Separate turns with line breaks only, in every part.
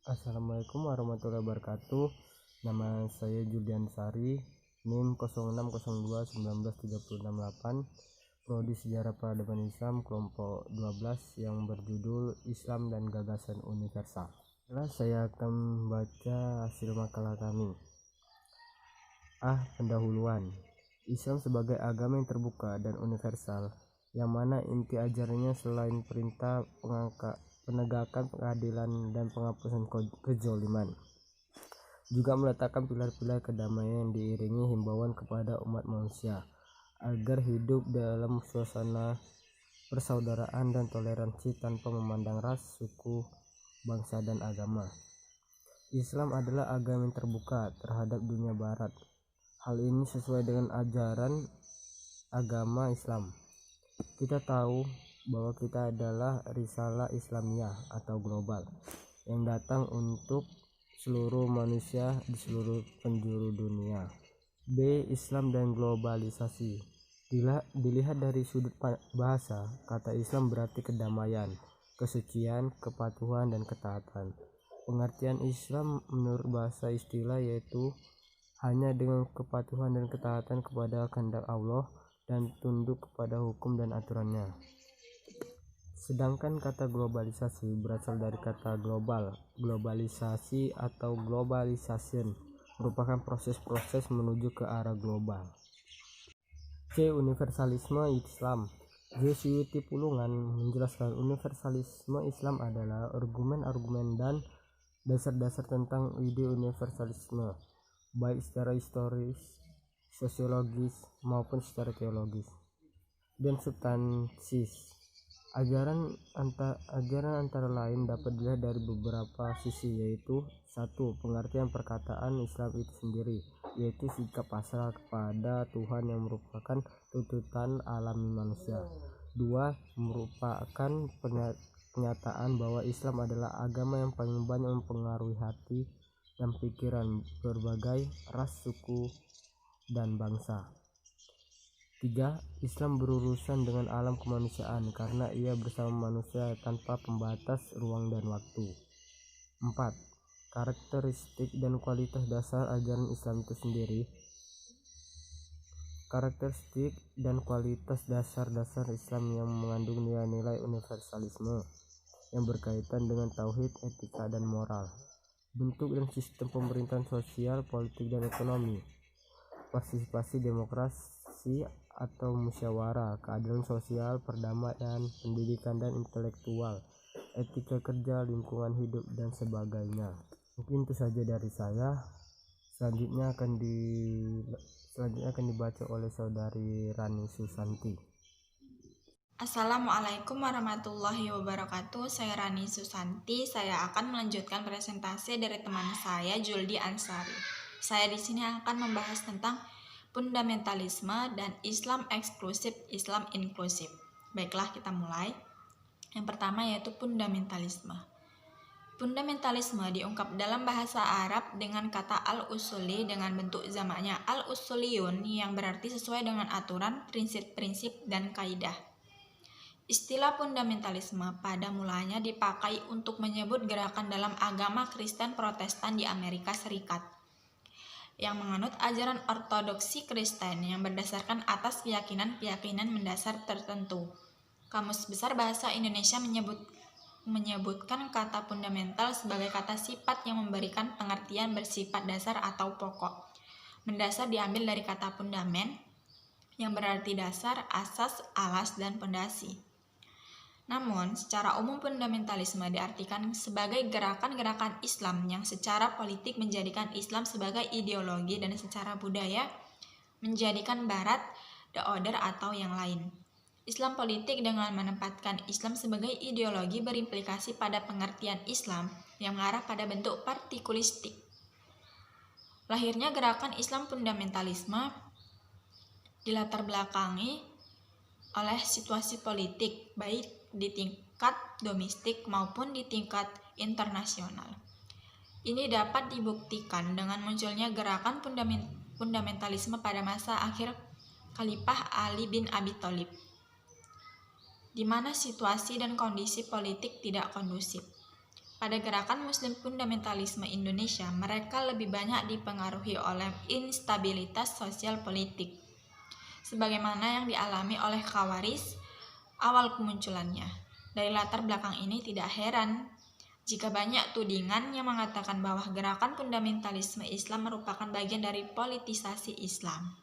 Assalamualaikum warahmatullahi wabarakatuh. Nama saya Julian Sari, NIM 0602193668, Prodi Sejarah Peradaban Islam kelompok 12 yang berjudul Islam dan Gagasan Universal. Saya akan membaca hasil makalah kami. Pendahuluan. Islam sebagai agama yang terbuka dan universal, yang mana inti ajarannya selain perintah penegakan keadilan dan penghapusan kezaliman, juga meletakkan pilar-pilar kedamaian yang diiringi himbauan kepada umat manusia agar hidup dalam suasana persaudaraan dan toleransi tanpa memandang ras, suku, bangsa, dan agama. Islam adalah agama yang terbuka terhadap dunia barat. Hal ini sesuai dengan ajaran agama Islam. Kita tahu bahwa kita adalah risalah Islamiyah atau global yang datang untuk seluruh manusia di seluruh penjuru dunia. B. Islam dan globalisasi. Dilihat dari sudut bahasa, kata Islam berarti kedamaian, kesucian, kepatuhan, dan ketaatan. Pengertian Islam menurut bahasa istilah yaitu hanya dengan kepatuhan dan ketaatan kepada kehendak Allah dan tunduk kepada hukum dan aturannya. Sedangkan kata globalisasi berasal dari kata global. Globalisasi atau globalization merupakan proses-proses menuju ke arah global. C. Universalisme Islam. Yesuiti Pulungan menjelaskan universalisme Islam adalah argumen-argumen dan dasar-dasar tentang ide universalisme, baik secara historis, sosiologis, maupun secara teologis dan substansis. Ajaran antara lain dapat dilihat dari beberapa sisi, yaitu 1. Pengertian perkataan Islam itu sendiri, yaitu sikap pasrah kepada Tuhan yang merupakan tuntutan alami manusia. 2. Merupakan pernyataan bahwa Islam adalah agama yang paling banyak mempengaruhi hati dan pikiran berbagai ras, suku, dan bangsa. 3. Islam berurusan dengan alam kemanusiaan karena ia bersama manusia tanpa pembatas ruang dan waktu. 4. Karakteristik dan kualitas dasar ajaran Islam itu sendiri. Karakteristik dan kualitas dasar-dasar Islam yang mengandung nilai-nilai universalisme yang berkaitan dengan tauhid, etika, dan moral. Bentuk dan sistem pemerintahan sosial, politik, dan ekonomi, partisipasi demokrasi atau musyawarah, keadilan sosial, perdamaian, pendidikan dan intelektual, etika kerja, lingkungan hidup, dan sebagainya. Mungkin itu saja dari saya. Selanjutnya akan dibaca oleh saudari Rani Susanti.
Assalamualaikum warahmatullahi wabarakatuh. Saya Rani Susanti. Saya akan melanjutkan presentasi dari teman saya Juldi Ansari. Saya di sini akan membahas tentang fundamentalisme dan Islam eksklusif, Islam inklusif. Baiklah, kita mulai. Yang pertama yaitu fundamentalisme. Fundamentalisme diungkap dalam bahasa Arab dengan kata al-usuli dengan bentuk jamaknya al-usuliyun yang berarti sesuai dengan aturan, prinsip-prinsip, dan kaidah. Istilah fundamentalisme pada mulanya dipakai untuk menyebut gerakan dalam agama Kristen Protestan di Amerika Serikat yang menganut ajaran ortodoksi Kristen yang berdasarkan atas keyakinan-keyakinan mendasar tertentu. Kamus Besar Bahasa Indonesia menyebutkan kata fundamental sebagai kata sifat yang memberikan pengertian bersifat dasar atau pokok. Mendasar diambil dari kata fundamen yang berarti dasar, asas, alas, dan pondasi. Namun, secara umum fundamentalisme diartikan sebagai gerakan-gerakan Islam yang secara politik menjadikan Islam sebagai ideologi dan secara budaya menjadikan Barat the order atau yang lain. Islam politik dengan menempatkan Islam sebagai ideologi berimplikasi pada pengertian Islam yang mengarah pada bentuk partikulistik. Lahirnya gerakan Islam fundamentalisme dilatar belakangi oleh situasi politik, baik di tingkat domestik maupun di tingkat internasional. Ini dapat dibuktikan dengan munculnya gerakan fundamentalisme pada masa akhir Khalifah Ali bin Abi Thalib, di mana situasi dan kondisi politik tidak kondusif. Pada gerakan Muslim fundamentalisme Indonesia, mereka lebih banyak dipengaruhi oleh instabilitas sosial politik, sebagaimana yang dialami oleh Khawarij awal kemunculannya. Dari latar belakang ini tidak heran jika banyak tudingan yang mengatakan bahwa gerakan fundamentalisme Islam merupakan bagian dari politisasi Islam.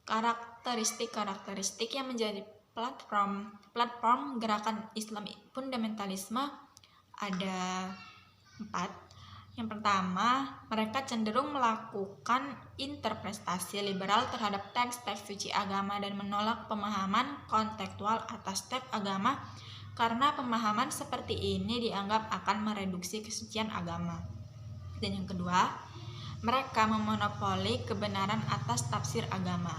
Karakteristik yang menjadi platform gerakan Islam fundamentalisme ada 4. Yang pertama, mereka cenderung melakukan interpretasi liberal terhadap teks-teks suci agama dan menolak pemahaman kontekstual atas teks agama karena pemahaman seperti ini dianggap akan mereduksi kesucian agama. Dan yang kedua, mereka memonopoli kebenaran atas tafsir agama.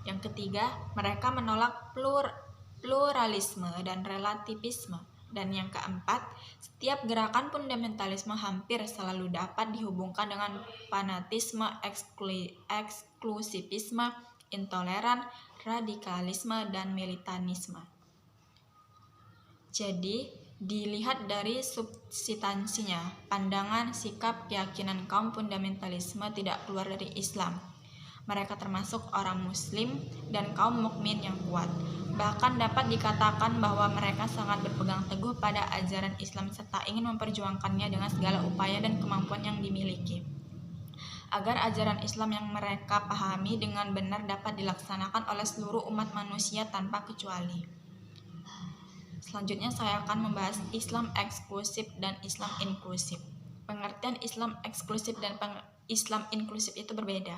Yang ketiga, mereka menolak pluralisme dan relativisme. Dan yang keempat, setiap gerakan fundamentalisme hampir selalu dapat dihubungkan dengan fanatisme, eksklusivisme, intoleran, radikalisme, dan militanisme. Jadi, dilihat dari substansinya, pandangan, sikap, keyakinan kaum fundamentalisme tidak keluar dari Islam. Mereka termasuk orang Muslim dan kaum mukmin yang kuat. Bahkan dapat dikatakan bahwa mereka sangat berpegang teguh pada ajaran Islam serta ingin memperjuangkannya dengan segala upaya dan kemampuan yang dimiliki, agar ajaran Islam yang mereka pahami dengan benar dapat dilaksanakan oleh seluruh umat manusia tanpa kecuali. Selanjutnya saya akan membahas Islam eksklusif dan Islam inklusif. Pengertian Islam eksklusif dan Islam inklusif itu berbeda.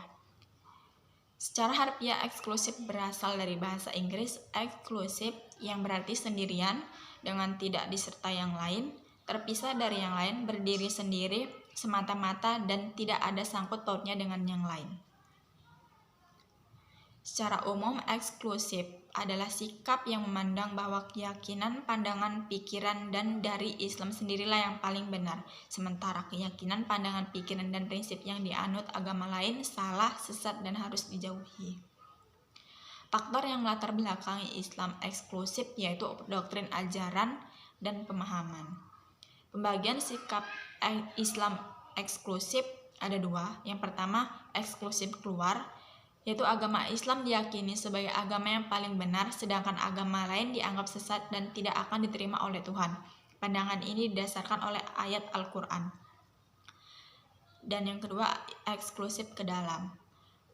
Secara harfiah, eksklusif berasal dari bahasa Inggris exclusive yang berarti sendirian dengan tidak disertai yang lain, terpisah dari yang lain, berdiri sendiri, semata-mata, dan tidak ada sangkut pautnya dengan yang lain. Secara umum, eksklusif adalah sikap yang memandang bahwa keyakinan, pandangan, pikiran, dan dari Islam sendirilah yang paling benar, sementara keyakinan, pandangan, pikiran, dan prinsip yang dianut agama lain salah, sesat, dan harus dijauhi. Faktor yang melatar belakangi Islam eksklusif yaitu doktrin ajaran dan pemahaman. Pembagian sikap Islam eksklusif ada 2. Yang pertama, eksklusif keluar, yaitu agama Islam diyakini sebagai agama yang paling benar, sedangkan agama lain dianggap sesat dan tidak akan diterima oleh Tuhan. Pandangan ini didasarkan oleh ayat Al-Quran. Dan yang kedua, eksklusif ke dalam.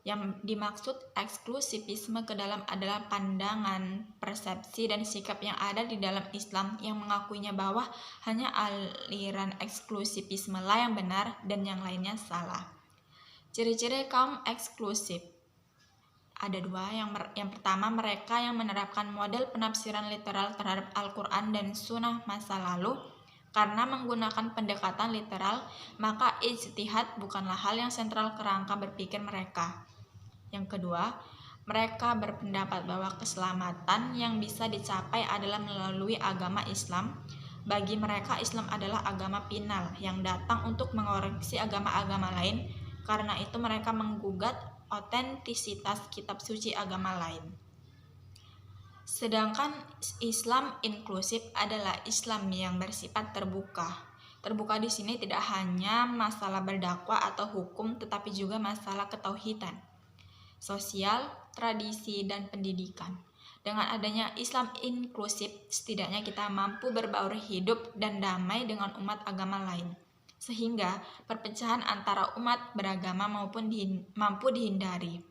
Yang dimaksud eksklusivisme ke dalam adalah pandangan, persepsi, dan sikap yang ada di dalam Islam yang mengakuinya bahwa hanya aliran eksklusivisme lah yang benar dan yang lainnya salah. Ciri-ciri kaum eksklusif ada 2. Yang pertama, mereka yang menerapkan model penafsiran literal terhadap Al-Quran dan Sunnah masa lalu. Karena menggunakan pendekatan literal, maka ijtihad bukanlah hal yang sentral kerangka berpikir mereka. Yang kedua, mereka berpendapat bahwa keselamatan yang bisa dicapai adalah melalui agama Islam. Bagi mereka, Islam adalah agama final yang datang untuk mengoreksi agama-agama lain. Karena itu mereka menggugat otentisitas kitab suci agama lain. Sedangkan Islam inklusif adalah Islam yang bersifat terbuka. Terbuka di sini tidak hanya masalah berdakwah atau hukum, tetapi juga masalah ketauhidan, sosial, tradisi, dan pendidikan. Dengan adanya Islam inklusif, setidaknya kita mampu berbaur hidup dan damai dengan umat agama lain, sehingga perpecahan antara umat beragama mampu dihindari.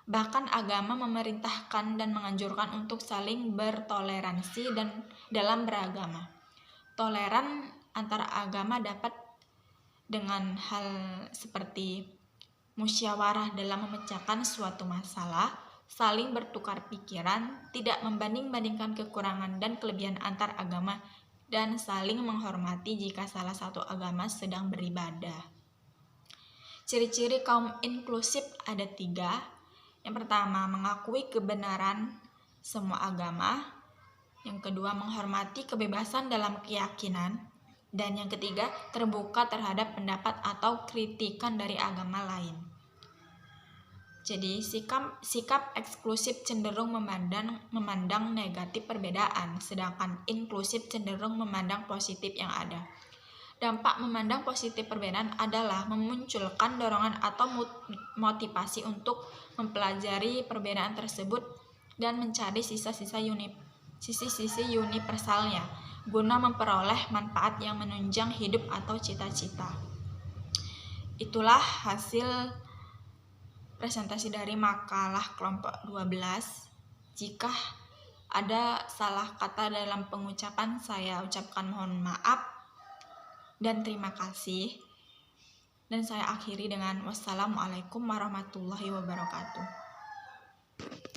Bahkan agama memerintahkan dan menganjurkan untuk saling bertoleransi dan dalam beragama. Toleran antara agama dapat dengan hal seperti musyawarah dalam memecahkan suatu masalah, saling bertukar pikiran, tidak membanding-bandingkan kekurangan dan kelebihan antar agama, dan saling menghormati jika salah satu agama sedang beribadah. Ciri-ciri kaum inklusif ada 3. Yang pertama, mengakui kebenaran semua agama. Yang kedua, menghormati kebebasan dalam keyakinan. Dan yang ketiga, terbuka terhadap pendapat atau kritikan dari agama lain. Jadi, sikap eksklusif cenderung memandang negatif perbedaan, sedangkan inklusif cenderung memandang positif yang ada. Dampak memandang positif perbedaan adalah memunculkan dorongan atau motivasi untuk mempelajari perbedaan tersebut dan mencari sisi-sisi universalnya guna memperoleh manfaat yang menunjang hidup atau cita-cita. Itulah hasil presentasi dari makalah kelompok 12. Jika ada salah kata dalam pengucapan, saya ucapkan mohon maaf dan terima kasih. Dan saya akhiri dengan wassalamualaikum warahmatullahi wabarakatuh.